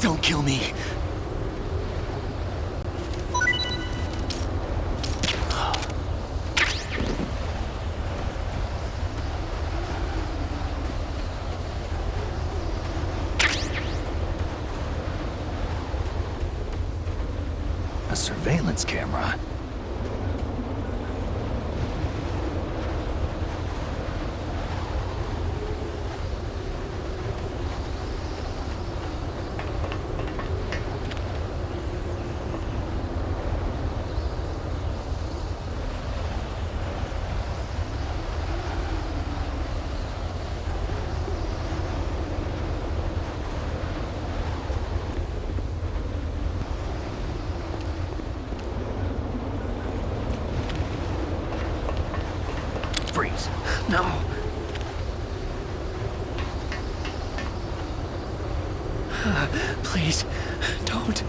Don't kill me. A surveillance camera. Freeze. No. Please, don't.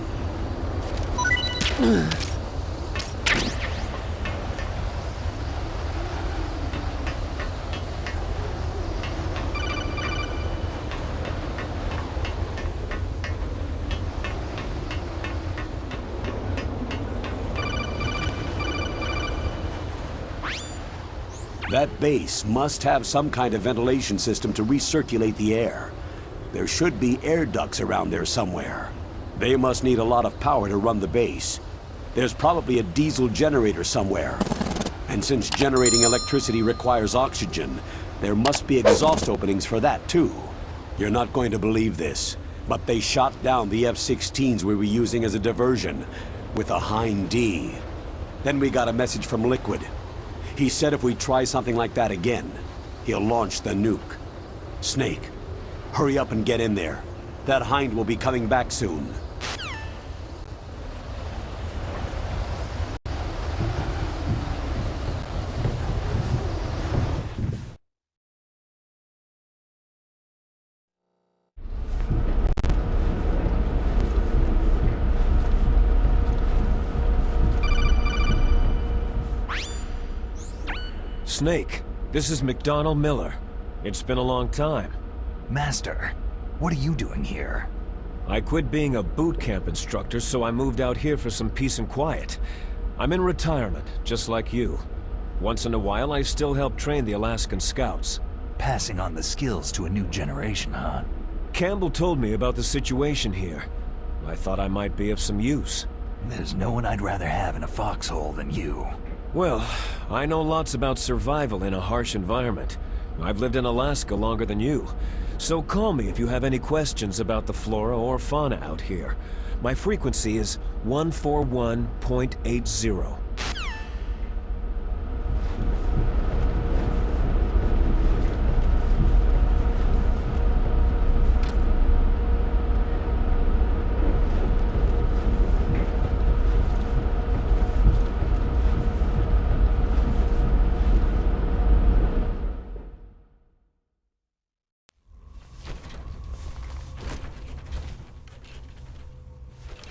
That base must have some kind of ventilation system to recirculate the air. There should be air ducts around there somewhere. They must need a lot of power to run the base. There's probably a diesel generator somewhere. And since generating electricity requires oxygen, there must be exhaust openings for that too. You're not going to believe this, but they shot down the F-16s we were using as a diversion with a Hind D. Then we got a message from Liquid. He said if we try something like that again, he'll launch the nuke. Snake, hurry up and get in there. That Hind will be coming back soon. Snake, this is McDonald Miller. It's been a long time. Master, what are you doing here? I quit being a boot camp instructor, so I moved out here for some peace and quiet. I'm in retirement, just like you. Once in a while, I still help train the Alaskan Scouts. Passing on the skills to a new generation, huh? Campbell told me about the situation here. I thought I might be of some use. There's no one I'd rather have in a foxhole than you. Well, I know lots about survival in a harsh environment. I've lived in Alaska longer than you. So call me if you have any questions about the flora or fauna out here. My frequency is 141.80.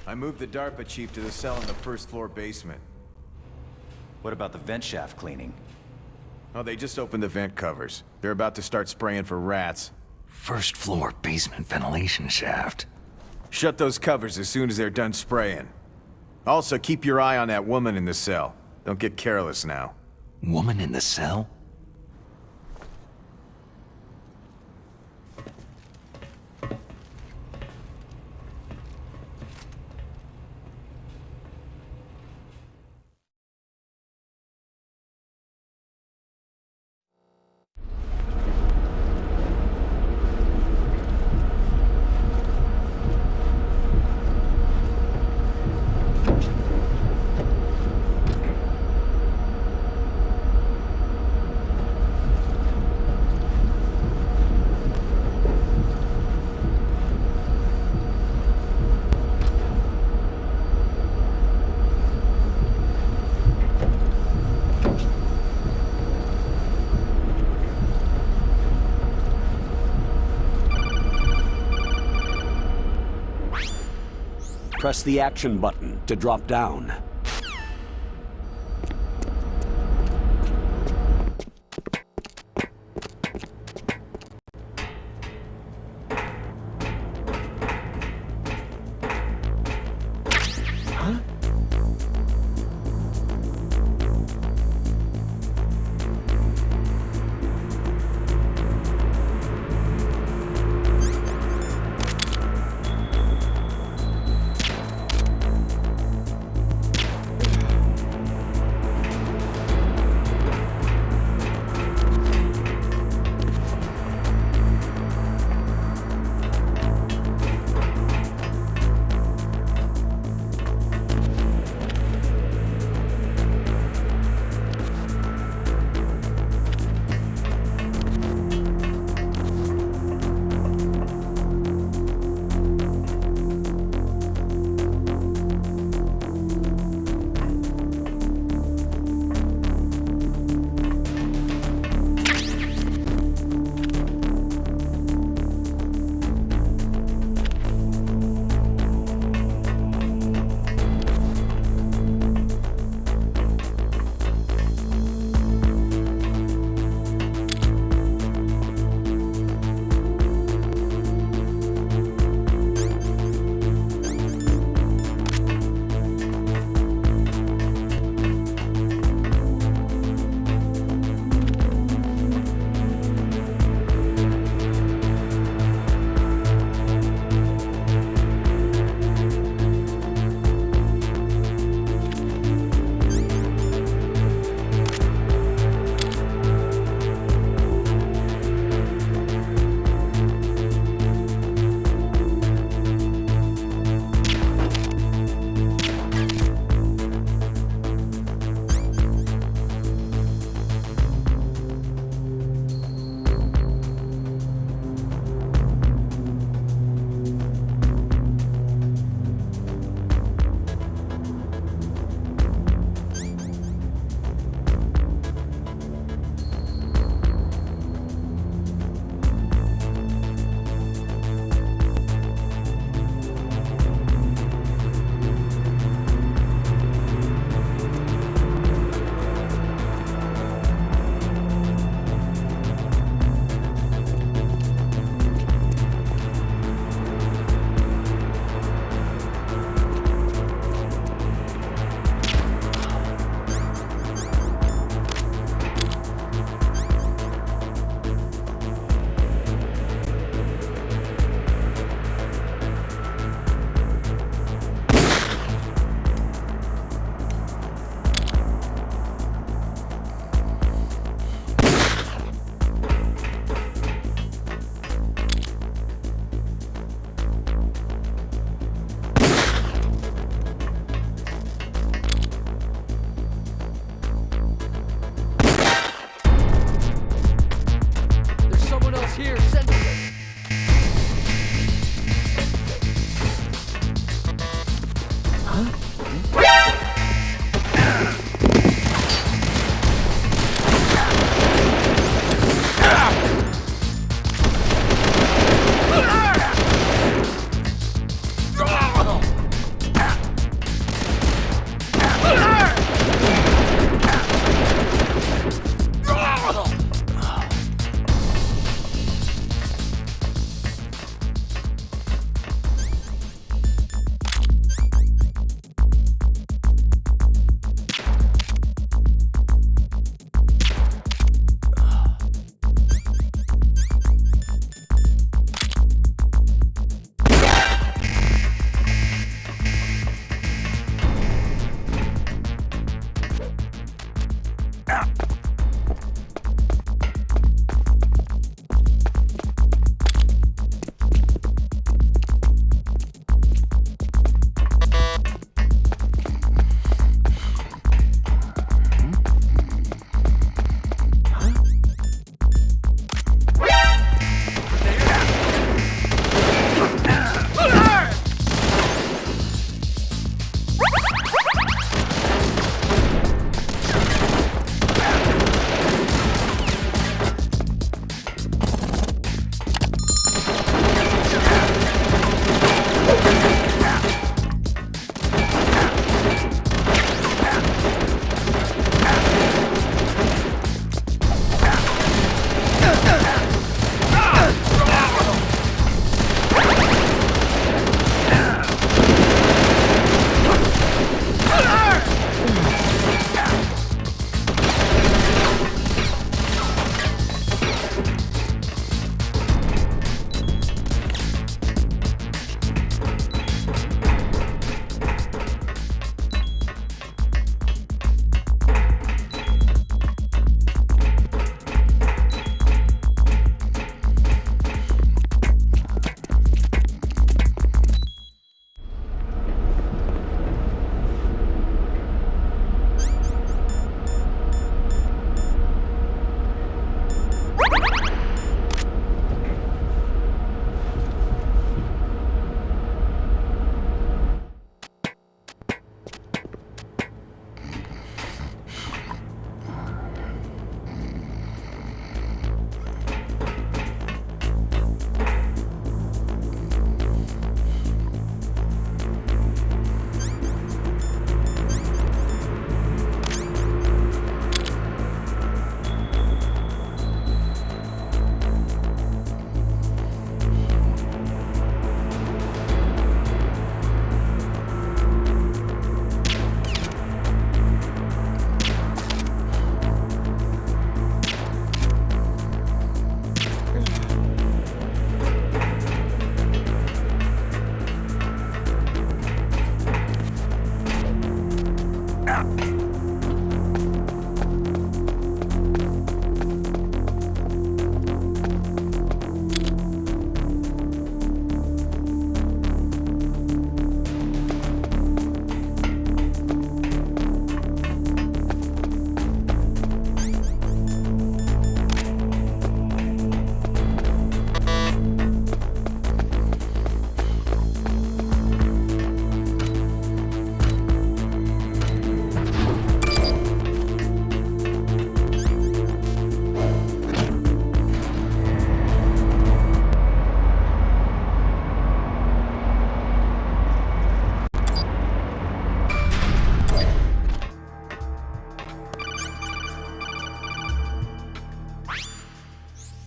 I moved the Darpa chief to the cell in the first floor basement. What about the vent shaft cleaning? Oh, they just opened the vent covers. They're about to start spraying for rats. First floor basement ventilation shaft. Shut those covers as soon as they're done spraying. Also, keep your eye on that woman in the cell. Don't get careless now. Woman in the cell? Press the action button to drop down. It's here. Send it.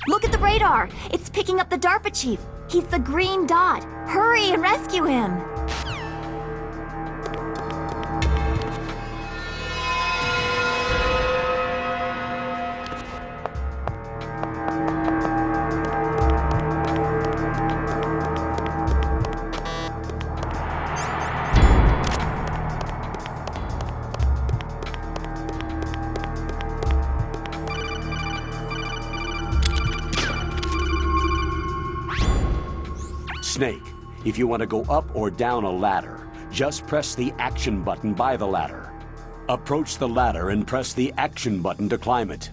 Look at the radar! It's picking up the Darpa chief! He's the green dot! Hurry and rescue him! Snake, if you want to go up or down a ladder, just press the action button by the ladder. Approach the ladder and press the action button to climb it.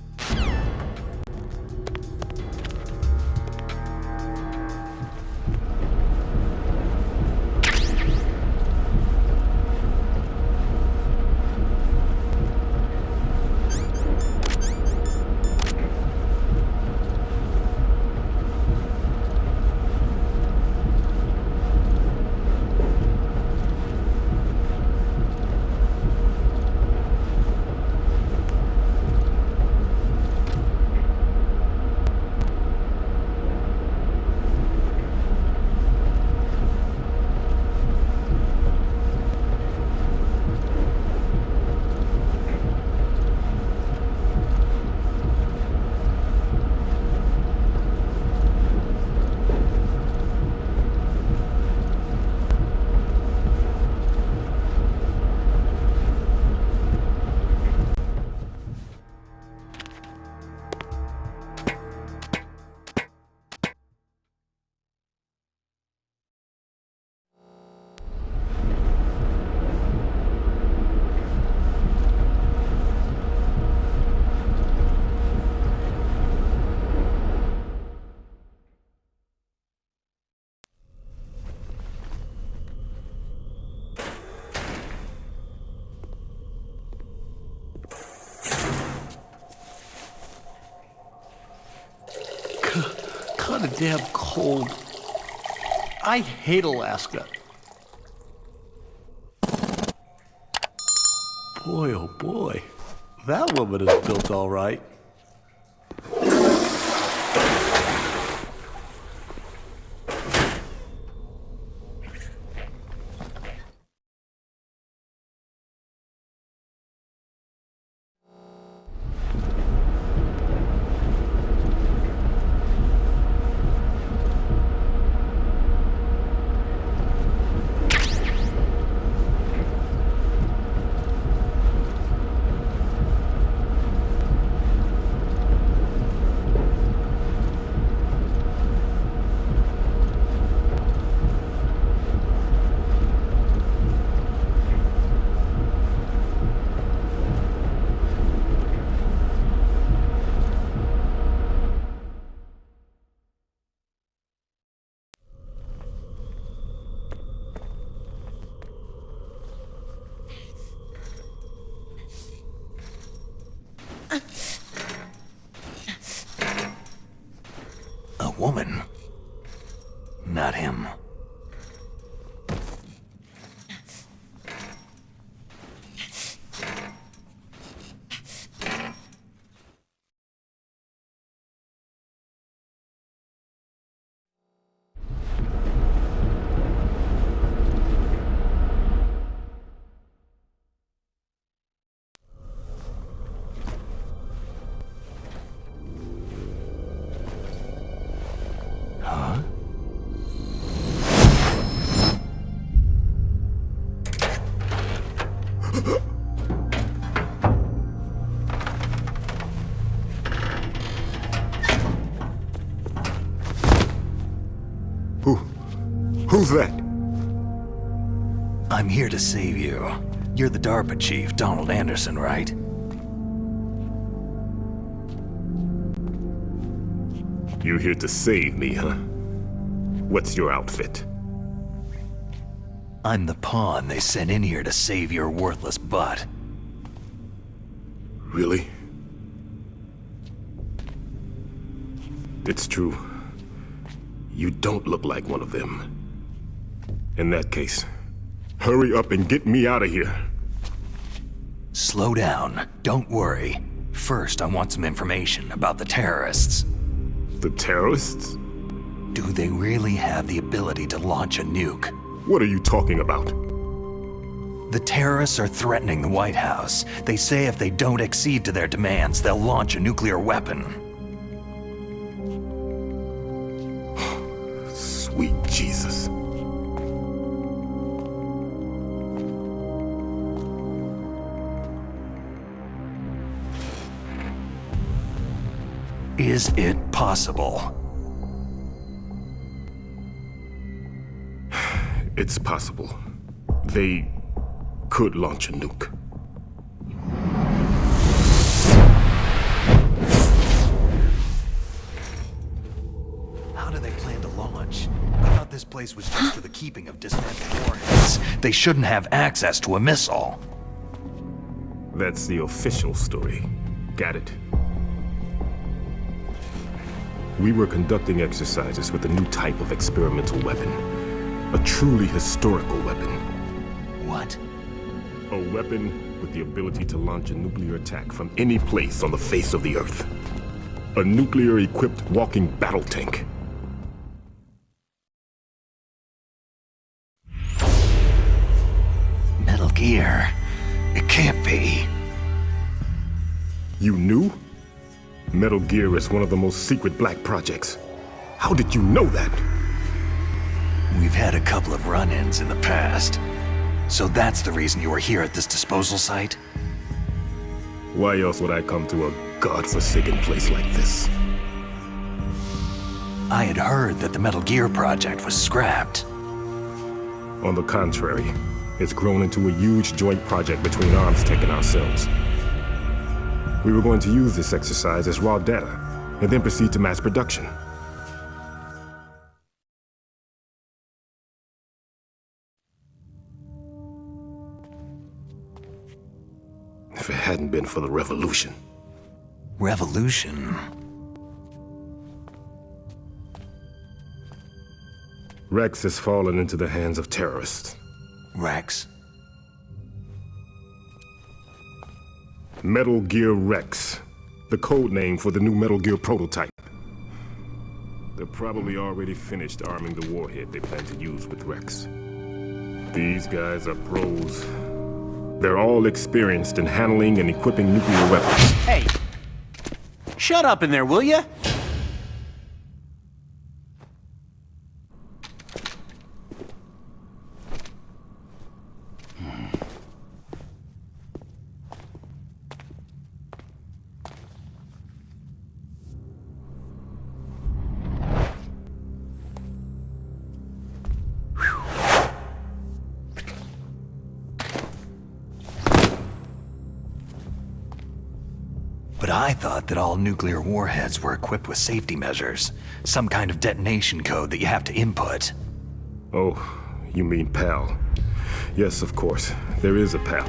damn cold. I hate Alaska. Boy, oh boy. That woman is built all right. A woman. Not him. Who's that? I'm here to save you. You're the Darpa chief, Donald Anderson, right? You here to save me, huh? What's your outfit? I'm the pawn they sent in here to save your worthless butt. Really? It's true. You don't look like one of them. In that case, hurry up and get me out of here. Slow down. Don't worry. First, I want some information about the terrorists. The terrorists? Do they really have the ability to launch a nuke? What are you talking about? The terrorists are threatening the White House. They say if they don't accede to their demands, they'll launch a nuclear weapon. Sweet Jesus. Is it possible? It's possible. They could launch a nuke. How do they plan to launch? I thought this place was just for the keeping of dismantled warheads. They shouldn't have access to a missile. That's the official story. Got it? We were conducting exercises with a new type of experimental weapon. A truly historical weapon. What? A weapon with the ability to launch a nuclear attack from any place on the face of the Earth. A nuclear-equipped walking battle tank. Metal Gear. It can't be. You knew? Metal Gear is one of the most secret black projects. How did you know that? We've had a couple of run-ins in the past. So that's the reason you were here at this disposal site? Why else would I come to a godforsaken place like this? I had heard that the Metal Gear project was scrapped. On the contrary, it's grown into a huge joint project between Arms Tech and ourselves. We were going to use this exercise as raw data, and then proceed to mass production. If it hadn't been for the revolution. Revolution? Rex has fallen into the hands of terrorists. Rex? Metal Gear Rex. The code name for the new Metal Gear prototype. They're probably already finished arming the warhead they plan to use with Rex. These guys are pros. They're all experienced in handling and equipping nuclear weapons. Hey! Shut up in there, will ya? But I thought that all nuclear warheads were equipped with safety measures. Some kind of detonation code that you have to input. Oh, you mean PAL. Yes, of course, there is a PAL.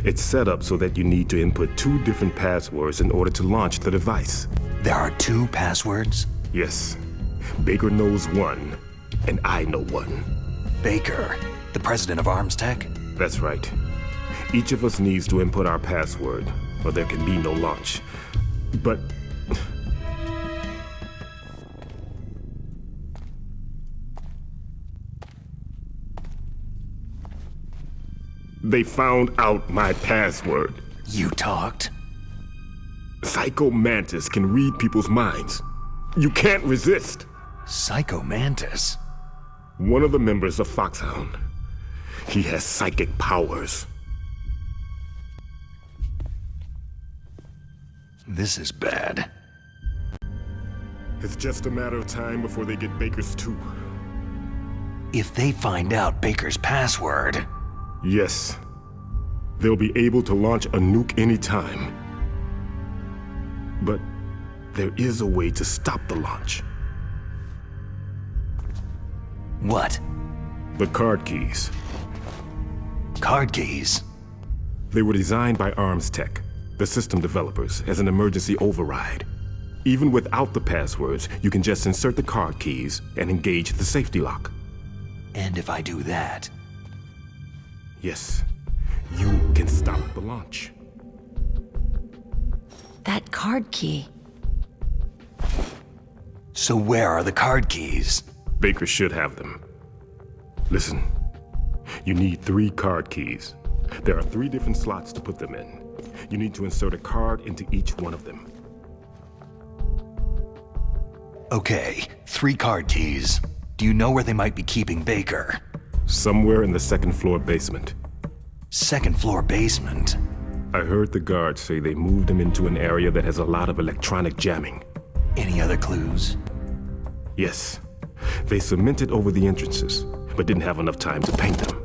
It's set up so that you need to input 2 different passwords in order to launch the device. There are 2 passwords? Yes. Baker knows one, and I know one. Baker, the president of Arms Tech? That's right. Each of us needs to input our password, or there can be no launch. But... they found out my password. You talked? Psycho Mantis can read people's minds. You can't resist. Psycho Mantis? One of the members of Foxhound. He has psychic powers. This is bad. It's just a matter of time before they get Baker's too. If they find out Baker's password... Yes. They'll be able to launch a nuke anytime. But there is a way to stop the launch. What? The card keys. Card keys? They were designed by Arms Tech, the system developers, as an emergency override. Even without the passwords, you can just insert the card keys and engage the safety lock. And if I do that... Yes, you can stop the launch. That card key. So where are the card keys? Baker should have them. Listen, you need 3 card keys. There are 3 different slots to put them in. You need to insert a card into each one of them. Okay, 3 card keys. Do you know where they might be keeping Baker? Somewhere in the 2nd floor basement. 2nd floor basement? I heard the guards say they moved him into an area that has a lot of electronic jamming. Any other clues? Yes. They cemented over the entrances, but didn't have enough time to paint them.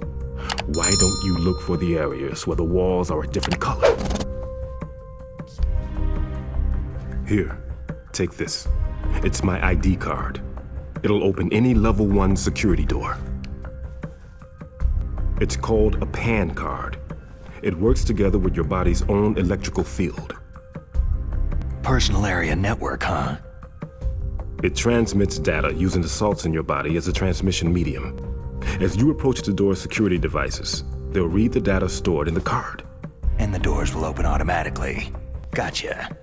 Why don't you look for the areas where the walls are a different color? Here, take this. It's my ID card. It'll open any level 1 security door. It's called a PAN card. It works together with your body's own electrical field. Personal area network, huh? It transmits data using the salts in your body as a transmission medium. As you approach the door's security devices, they'll read the data stored in the card. And the doors will open automatically. Gotcha.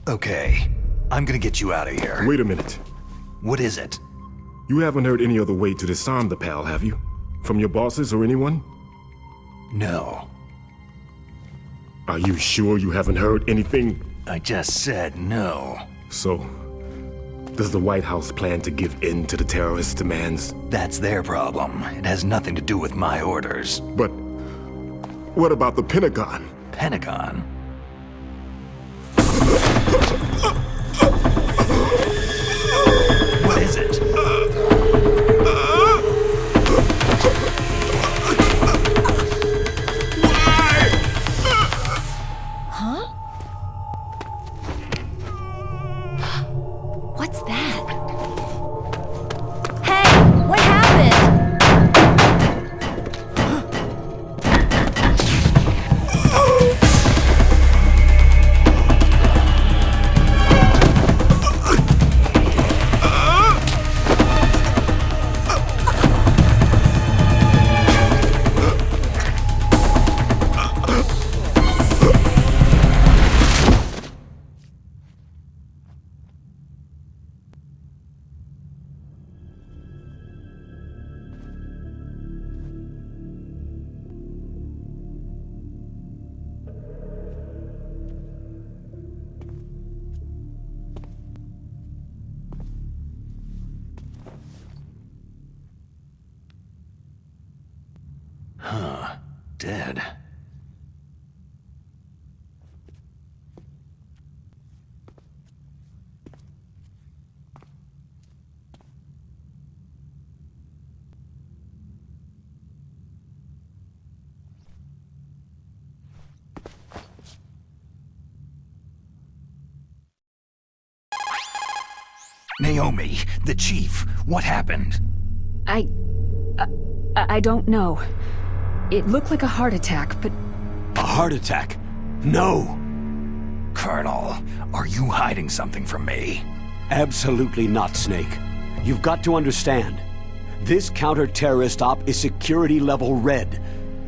Okay, I'm gonna get you out of here. Wait a minute. What is it? You haven't heard any other way to disarm the PAL, have you? From your bosses or anyone? No. Are you sure you haven't heard anything? I just said no. So, does the White House plan to give in to the terrorists' demands? That's their problem. It has nothing to do with my orders. But what about the Pentagon? Pentagon? What is it? Huh? What's that? Hey! What happened? dead. Naomi, the chief, what happened? I don't know. It looked like a heart attack, but... A heart attack? No! Colonel, are you hiding something from me? Absolutely not, Snake. You've got to understand. This counter-terrorist op is security level red.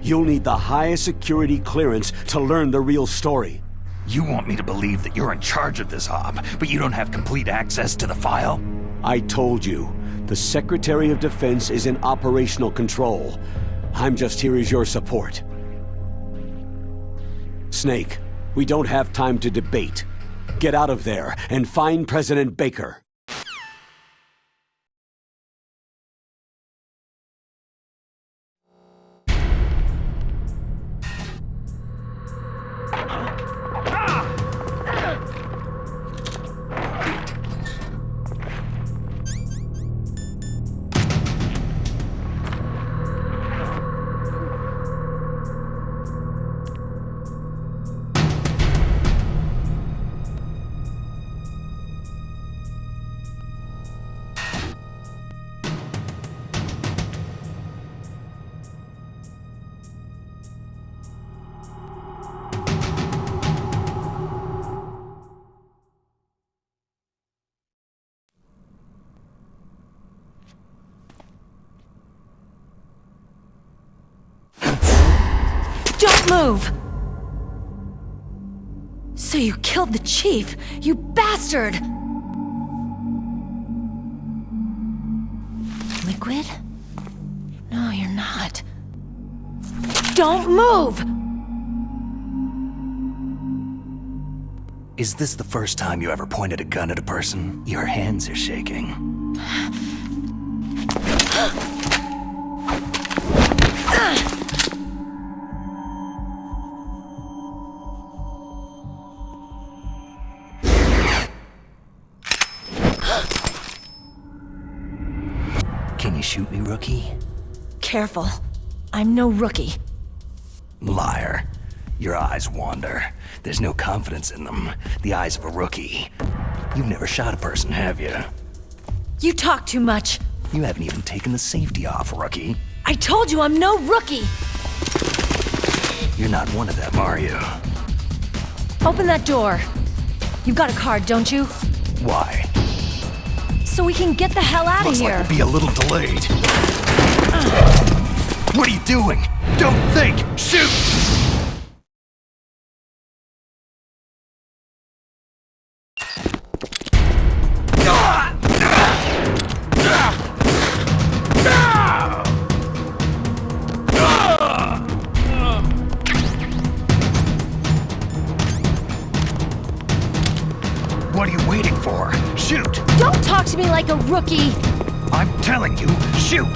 You'll need the highest security clearance to learn the real story. You want me to believe that you're in charge of this op, but you don't have complete access to the file? I told you, the Secretary of Defense is in operational control. I'm just here as your support. Snake, we don't have time to debate. Get out of there and find President Baker. Don't move! So you killed the chief, you bastard! Liquid? No, you're not. Don't move! Is this the first time you ever pointed a gun at a person? Your hands are shaking. Can you shoot me, rookie? Careful. I'm no rookie. Liar. Your eyes wander. There's no confidence in them. The eyes of a rookie. You've never shot a person, have you? You talk too much. You haven't even taken the safety off, rookie. I told you I'm no rookie! You're not one of them, are you? Open that door. You've got a card, don't you? Why? So we can get the hell out of Looks here. like we'll be a little delayed. What are you doing? Don't think! Shoot! What are you waiting for? Shoot! Don't talk to me like a rookie! I'm telling you, shoot!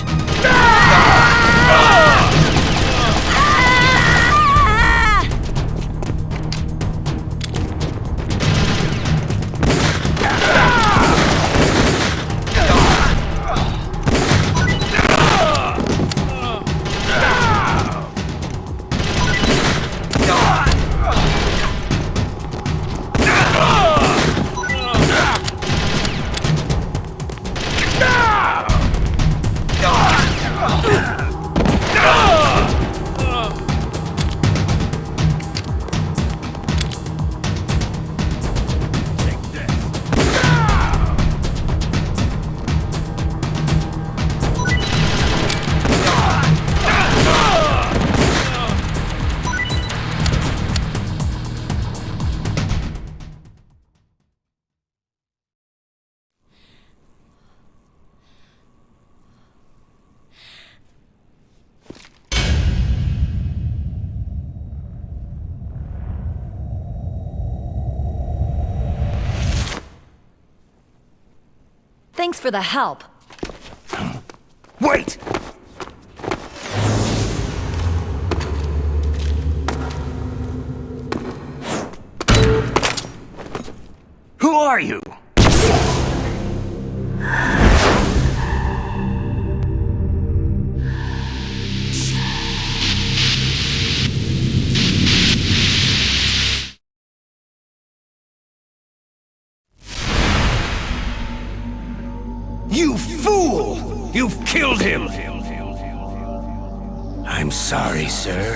Thanks for the help. Wait! are you? You fool! You've killed him! I'm sorry, sir.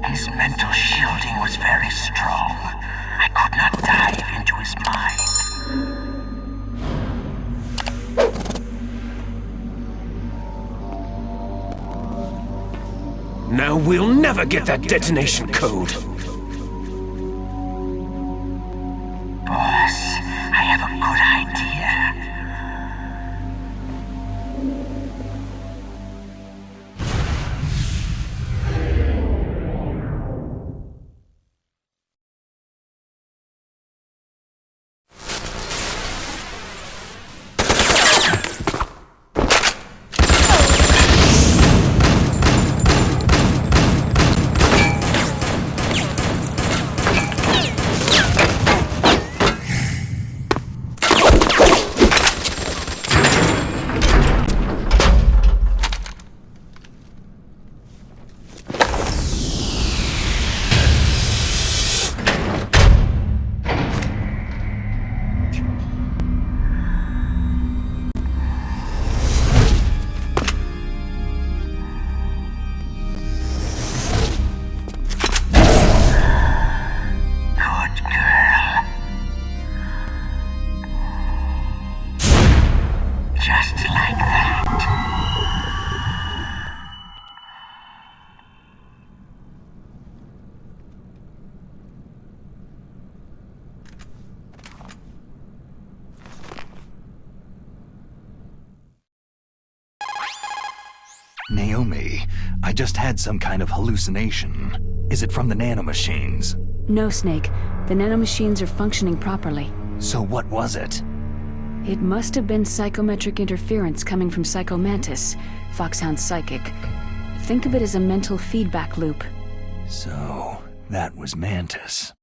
His mental shielding was very strong. I could not dive into his mind. Now we'll never get that detonation code. Boss, I have a good idea. Naomi, I just had some kind of hallucination. Is it from the nanomachines? No, Snake. The nanomachines are functioning properly. So what was it? It must have been psychometric interference coming from Psycho Mantis, Foxhound's psychic. Think of it as a mental feedback loop. So, that was Mantis.